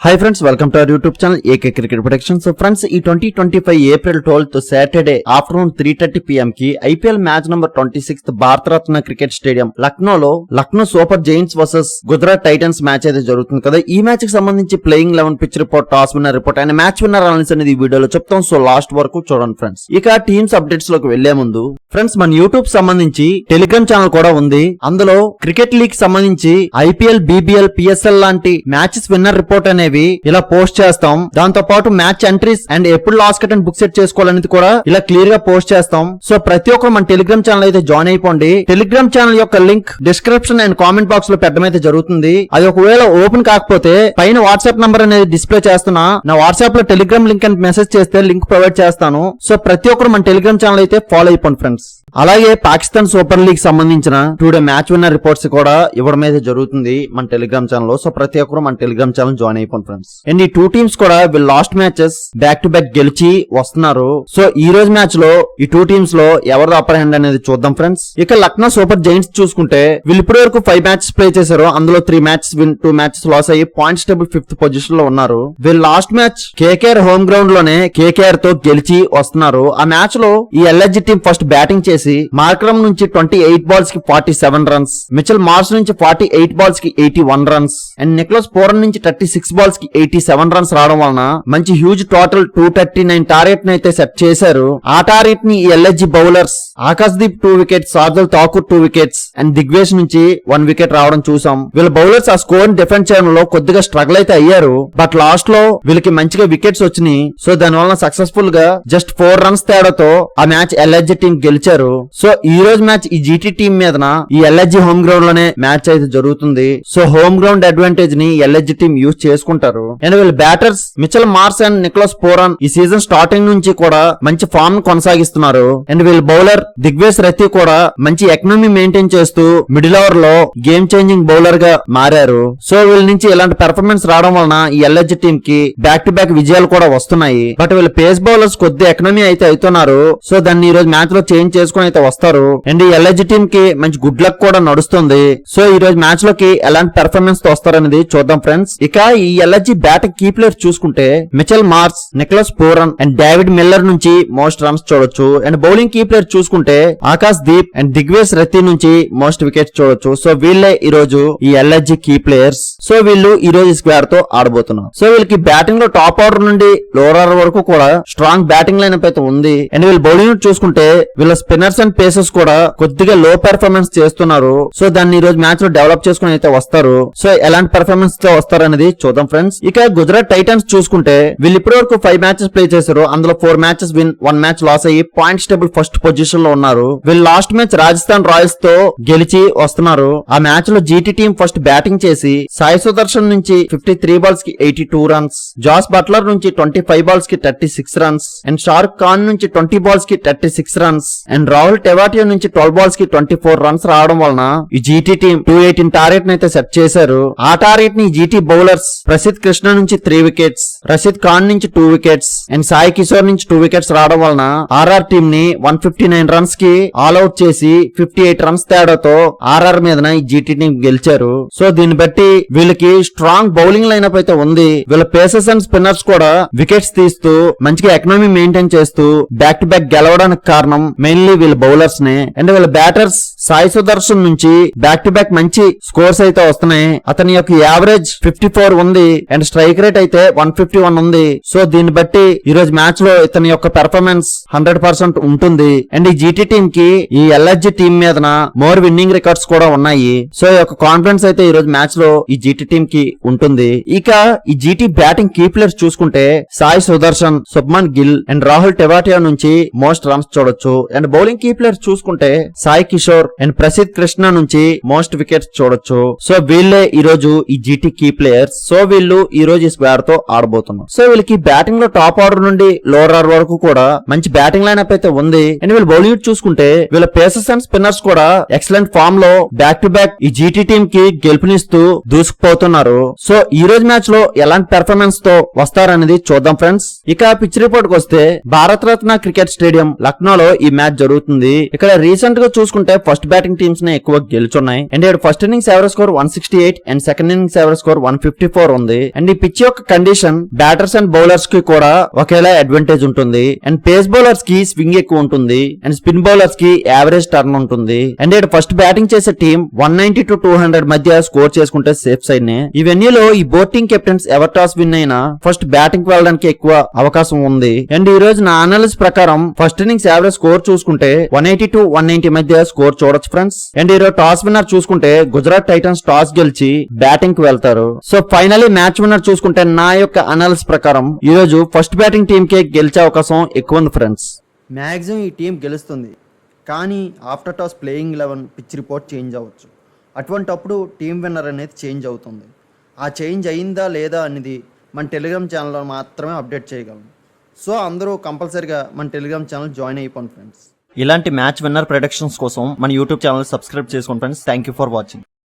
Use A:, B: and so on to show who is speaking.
A: Hi friends, welcome to our YouTube channel AK Cricket Protection. So friends, ఈ 2025 April 12th Saturday afternoon 3:30 PM కి IPL match number 26th Bharat Ratna cricket stadium లక్నోలో Lucknow super giants versus Gujarat titans match అయితే జరుగుతుంది కదా. ఈ match కి సంబంధించి playing 11 pitch report, toss winner report and match winner analysis అనేది ఈ వీడియోలో చెప్తాం. సో లాస్ట్ వరకు చూడండి ఫ్రెండ్స్. ఇక టీమ్స్ అప్డేట్స్ లోకి వెళ్లే ముందు ఫ్రెండ్స్, మన యూట్యూబ్ సంబంధించి టెలిగ్రామ్ ఛానల్ కూడా ఉంది. అందులో క్రికెట్ లీగ్ సంబంధించి IPL, BBL, PSL లాంటి మ్యాచెస్ విన్నర్ రిపోర్ట్ అనేవి ఇలా పోస్ట్ చేస్తాం. దాంతో పాటు మ్యాచ్ ఎంట్రీస్ అండ్ ఎప్పుడు last cut and book set చేసుకోవాలనేది కూడా ఇలా క్లియర్ గా పోస్ట్ చేస్తాం. సో ప్రతి ఒక్కరు మన టెలిగ్రామ్ ఛానల్ అయితే జాయిన్ అయిపోండి. టెలిగ్రామ్ ఛానల్ యొక్క link description and comment box లో పెట్టడం అయితే జరుగుతుంది. అది ఒకవేళ ఓపెన్ కాకపోతే పైన వాట్సాప్ నంబర్ అనేది డిస్ప్లే చేస్తున్నా. నా వాట్సాప్ లో టెలిగ్రామ్ లింక్ అని మెసేజ్ చేస్తే లింక్ ప్రొవైడ్ చేస్తాను. సో ప్రతి ఒక్కరు మన టెలిగ్రామ్ ఛానల్ అయితే ఫాలో అయిపోండి ఫ్రెండ్స్. అలాగే పాకిస్తాన్ సూపర్ లీగ్ సంబంధించిన టుడే మ్యాచ్ విన్నర్ రిపోర్ట్స్ కూడా ఇవ్వడం అయితే జరుగుతుంది మన టెలిగ్రామ్ ఛానల్ లో. సో ప్రతి ఒక్కరు మన టెలిగ్రామ్ ఛానల్ జాయిన్ అయిపోండి ఫ్రెండ్స్. అండ్ ఈ టూ టీమ్స్ కూడా వీళ్ళు last matches back to back గెలిచి వస్తున్నారు. సో ఈ రోజు మ్యాచ్ లో ఈ టూ టీమ్స్ లో ఎవరు అప్పర్ హ్యాండ్ అనేది చూద్దాం ఫ్రెండ్స్. ఇక లక్నో సూపర్ జైంట్స్ చూసుకుంటే వీళ్ళు ఇప్పటి వరకు 5 మ్యాచెస్ ప్లే చేశారు. అందులో 3 మ్యాచెస్ విన్, 2 మ్యాచెస్ లాస్ అయ్యి పాయింట్స్ టేబుల్ 5th పొజిషన్ లో ఉన్నారు. వీళ్ళు last match KKR home ground లోనే KKR తో గెలిచి వస్తున్నారు. ఆ మ్యాచ్ లో ఈ LSG టీం ఫస్ట్ బ్యాటింగ్ చేసి మార్క్రమ్ నుంచి 28 బాల్స్ కి 47 రన్స్, మిచెల్ మార్స్ నుంచి 48 బాల్స్ కి 81 రన్స్ అండ్ నికోలస్ పూరన్ నుంచి 36 బాల్స్ కి 87 రన్స్ రావడం వలన మంచి హ్యూజ్ టోటల్ 239 టార్గెట్ ని అయితే సెట్ చేశారు. ఆ టార్గెట్ ని ఈ LSG bowlers Akash Deep 2 wickets, Shardul Thakur 2 wickets and Digvesh నుంచి 1 వికెట్ రావడం చూసాం. వీళ్ళ బౌలర్స్ ఆ స్కోర్ ని డిఫెండ్ చేయడంలో కొద్దిగా స్ట్రగుల్ అయితే అయ్యారు. బట్ లాస్ట్ లో వీళ్ళకి మంచిగా వికెట్స్ వచ్చినాయి. సో దాని వలన సక్సెస్ఫుల్ గా జస్ట్ 4 రన్స్ తేడాతో ఆ మ్యాచ్ LSG టీం గెలిచారు. సో ఈ రోజు మ్యాచ్ ఈ GT టీం మీదన ఈ LSG హోమ్ గ్రౌండ్ లోనే మ్యాచ్ అయితే జరుగుతుంది. సో హోమ్ గ్రౌండ్ అడ్వాంటేజ్ ని LSG టీం యూజ్ చేసుకుంటారు. అండ్ వీళ్ళ batters Mitchell Marsh and Nicholas Pooran ఈ సీజన్ స్టార్టింగ్ నుంచి కూడా మంచి ఫామ్ కొనసాగిస్తున్నారు. అండ్ వీళ్ళ బౌలర్ దిగ్వేష్ రతి కూడా మంచి ఎకనామీ మెయింటైన్ చేస్తూ మిడిల్ ఓవర్ లో గేమ్ చేంజింగ్ బౌలర్ గా మారారు. సో వీళ్ళ నుంచి ఇలాంటి పెర్ఫార్మెన్స్ రావడం వలన ఈ LSG టీం కి బ్యాక్ టు బ్యాక్ విజయాలు కూడా వస్తున్నాయి. బట్ వీళ్ళ పేస్ బౌలర్స్ కొద్ది ఎకనామీ అయితే అవుతున్నారు. సో దాన్ని ఈ రోజు మ్యాచ్ లో చేంజ్ చేసుకుని అయితే వస్తారు. అండ్ ఈ LSG టీం కి మంచి గుడ్ లక్ కూడా నడుస్తుంది. సో ఈ రోజు మ్యాచ్ లోకి ఎలాంటి పెర్ఫార్మెన్స్ తో వస్తారనేది చూద్దాం ఫ్రెండ్స్. ఇక ఈ LSG బ్యాటింగ్ కీ ప్లేయర్స్ చూసుకుంటే Mitchell Marsh, Nicholas Pooran and David Miller నుంచి మోస్ట్ రన్స్ చూడొచ్చు. అండ్ బౌలింగ్ కీ ప్లేయర్ చూసుకుంటే ఆకాశ్ దీప్ అండ్ దిగ్వేష్ రతి నుంచి మోస్ట్ వికెట్స్ చూడొచ్చు. సో వీళ్ళే ఈ రోజు ఈ LSG కీ ప్లేయర్స్. సో వీళ్ళు ఈ రోజు స్క్వేర్ తో ఆడబోతున్నారు. సో వీళ్ళకి బ్యాటింగ్ లో టాప్ ఆర్డర్ నుండి లోవర్ ఆర్డర్ వరకు కూడా స్ట్రాంగ్ బ్యాటింగ్ లైనప్ అయితే ఉంది. అండ్ వీళ్ళు బౌలింగ్ చూసుకుంటే వీళ్ళ స్పిన్నర్స్ అండ్ పేసర్స్ కూడా కొద్దిగా లో పెర్ఫార్మెన్స్ చేస్తున్నారు. సో దాన్ని ఈ రోజు మ్యాచ్ లో డెవలప్ చేసుకుని అయితే వస్తారు. సో ఎలాంటి పెర్ఫార్మెన్స్ తో వస్తారు అనేది చూద్దాం ఫ్రెండ్స్. ఇక గుజరాత్ టైటన్స్ చూసుకుంటే వీళ్ళు ఇప్పటి వరకు 5 మ్యాచెస్ ప్లే చేశారు. అందులో 4 మ్యాచెస్ విన్, 1 మ్యాచ్ లాస్ అయ్యి పాయింట్స్ టేబుల్ 1st పొజిషన్ లో ఉన్నారు. వీళ్ళు లాస్ట్ మ్యాచ్ రాజస్థాన్ రాయల్స్ తో గెలిచి వస్తున్నారు. ఆ మ్యాచ్ లో GT టీం ఫస్ట్ బ్యాటింగ్ చేసి సాయి సుదర్శన్ నుంచి 53 బాల్స్ కి 82 రన్స్, జాస్ బట్లర్ నుంచి 25 బాల్స్ కి 36 రన్స్ అండ్ షారుఖ్ ఖాన్ నుంచి 20 బాల్స్ కి 36 రన్స్ అండ్ రాహుల్ టెవాటియా నుంచి 12 బాల్స్ కి 24 రన్స్ రావడం వలన ఈ GT టీం 218 టార్గెట్ అయితే సెట్ చేశారు. ఆ టార్గెట్ ని GT బౌలర్స్ ప్రసిద్ కృష్ణ నుంచి 3 వికెట్స్, రషీద్ ఖాన్ నుంచి 2 వికెట్స్ అండ్ సాయి కిషోర్ నుంచి 2 వికెట్స్ రావడం వలన RR టీం ని 159 రన్స్ కి ఆల్ అవుట్ చేసి 58 రన్స్ తేడాతో RR మీదన ఈ GT టీం గెలిచారు. సో దీన్ని బట్టి వీళ్ళకి స్ట్రాంగ్ బౌలింగ్ లైనప్ అయితే ఉంది. వీళ్ళ పేసర్స్ అండ్ స్పిన్నర్స్ కూడా వికెట్స్ తీస్తూ మంచిగా ఎకనామీ మెయింటైన్ చేస్తూ బ్యాక్ టు బ్యాక్ గెలవడానికి కారణం మెయిన్లీ వీళ్ళ బౌలర్స్ నే. అండ్ వీళ్ళ బ్యాటర్స్ సాయి సుదర్శన్ నుంచి బ్యాక్ టు బ్యాక్ మంచి స్కోర్స్ అయితే వస్తున్నాయి. అతని యొక్క యావరేజ్ 54 ఉంది అండ్ స్ట్రైక్ రేట్ అయితే 151 ఉంది. సో దీన్ని బట్టి ఈ రోజు మ్యాచ్ లో ఇతని యొక్క పెర్ఫార్మెన్స్ 100% ఉంటుంది. అండ్ ఈ GT టీం కి ఈ LSG టీం మీదన మోర్ విన్నింగ్ రికార్డ్స్ కూడా ఉన్నాయి. సో ఈ యొక్క కాన్ఫిడెన్స్ అయితే ఈ రోజు మ్యాచ్ లో ఈ GT టీం కి ఉంటుంది. ఇక ఈ GT బ్యాటింగ్ కీ ప్లేయర్స్ చూసుకుంటే సాయి సుదర్శన్, శుభ్మన్ గిల్ అండ్ రాహుల్ టెవాటియా నుంచి మోస్ట్ రన్స్ చూడొచ్చు. అండ్ బౌలింగ్ కీ ప్లేయర్స్ చూసుకుంటే సాయి కిషోర్ అండ్ ప్రసిద్ కృష్ణ నుంచి మోస్ట్ వికెట్స్ చూడొచ్చు. సో వీళ్ళే ఈ రోజు ఈ GT కీ ప్లేయర్స్. సో వీళ్ళు ఈ రోజు స్క్వేర్ తో ఆడబోతున్నారు. సో వీళ్ళకి బ్యాటింగ్ లో టాప్ ఆర్డర్ నుండి లోవర్ ఆర్డర్ వరకు కూడా మంచి బ్యాటింగ్ లైనప్ అయితే ఉంది. అండ్ వీళ్ళు బౌలింగ్ చూసుకుంటే వీళ్ళ పేసర్స్ అండ్ స్పిన్నర్స్ కూడా ఎక్సలెంట్ ఫామ్ లో బ్యాక్ టు బ్యాక్ ఈ GT టీం కి గెలుపునిస్తూ దూసుకుపోతున్నారు. సో ఈ రోజు మ్యాచ్ లో ఎలాంటి పెర్ఫార్మెన్స్ తో వస్తారనేది చూద్దాం ఫ్రెండ్స్. ఇక పిచ్ రిపోర్ట్ కు వస్తే భారతరత్న క్రికెట్ స్టేడియం లక్నోలో ఈ మ్యాచ్ జరుగుతుంది. జరుగుతుంది. ఇక్కడ రీసెంట్ గా చూసుకుంటే ఫస్ట్ బ్యాటింగ్ టీమ్స్ నే ఎక్కువ గెలుచున్నాయి. అండ్ ఇక్కడ first innings average score 168 and second innings average score 154 ఉంది. అండ్ ఈ పిచ్ యొక్క కండిషన్ బ్యాటర్స్ అండ్ బౌలర్స్ కి కూడా ఒకేలా అడ్వాంటేజ్ ఉంటుంది. అండ్ పేస్ బౌలర్స్ కి స్వింగ్ ఎక్కువ ఉంటుంది అండ్ స్పిన్ బౌలర్స్ కి యావరేజ్ టర్న్ ఉంటుంది. అండ్ ఇక్కడ ఫస్ట్ బ్యాటింగ్ చేసే టీం 190 to 200 మధ్య స్కోర్ చేసుకుంటే సేఫ్ సైడ్ నే. ఈ వెన్యూలో ఈ boating captains ever toss win అయినా ఫస్ట్ బ్యాటింగ్ కి వెళ్ళడానికి ఎక్కువ అవకాశం ఉంది. అండ్ ఈ రోజు నా అనాలిసిస్ ప్రకారం ఫస్ట్ ఇన్నింగ్స్ యావరేజ్ స్కోర్ చూసుకుంటే 180 to 190 మధ్య స్కోర్ చూడొచ్చు ఫ్రెండ్స్. అండ్ ఈ రోజు టాస్ విన్నర్ చూసుకుంటే గుజరాత్ టైటన్స్ టాస్ గెలిచి బ్యాటింగ్ కి వెళ్తారు. సో ఫైనలీ మ్యాచ్ విన్నర్ చూసుకుంటే నా యొక్క అనాలిసిస్ ప్రకారం ఈ రోజు ఫస్ట్ బ్యాటింగ్ టీమ్ కే గెలిచే అవకాశం ఎక్కువ ఉంది ఫ్రెండ్స్. మాక్సిమం ఈ టీం గెలుస్తుంది, కానీ after toss playing 11 pitch report change అవ్వచ్చు. అటువంటప్పుడు టీం విన్నర్ అనేది చేంజ్ అవుతుంది. ఆ చేంజ్ అయిందా లేదా అనేది మన టెలిగ్రామ్ ఛానల్లో మాత్రమే అప్డేట్ చేయగలం. సో అందరూ కంపల్సరీగా మన టెలిగ్రామ్ ఛానల్ జాయిన్ అయిపోండి ఫ్రెండ్స్. ఇలాంటి మ్యాచ్ విన్నర్ ప్రొడిక్షన్స్ కోసం మన యూట్యూబ్ ఛానల్ సబ్స్క్రైబ్ చేసుకోండి friends. Thank you for watching.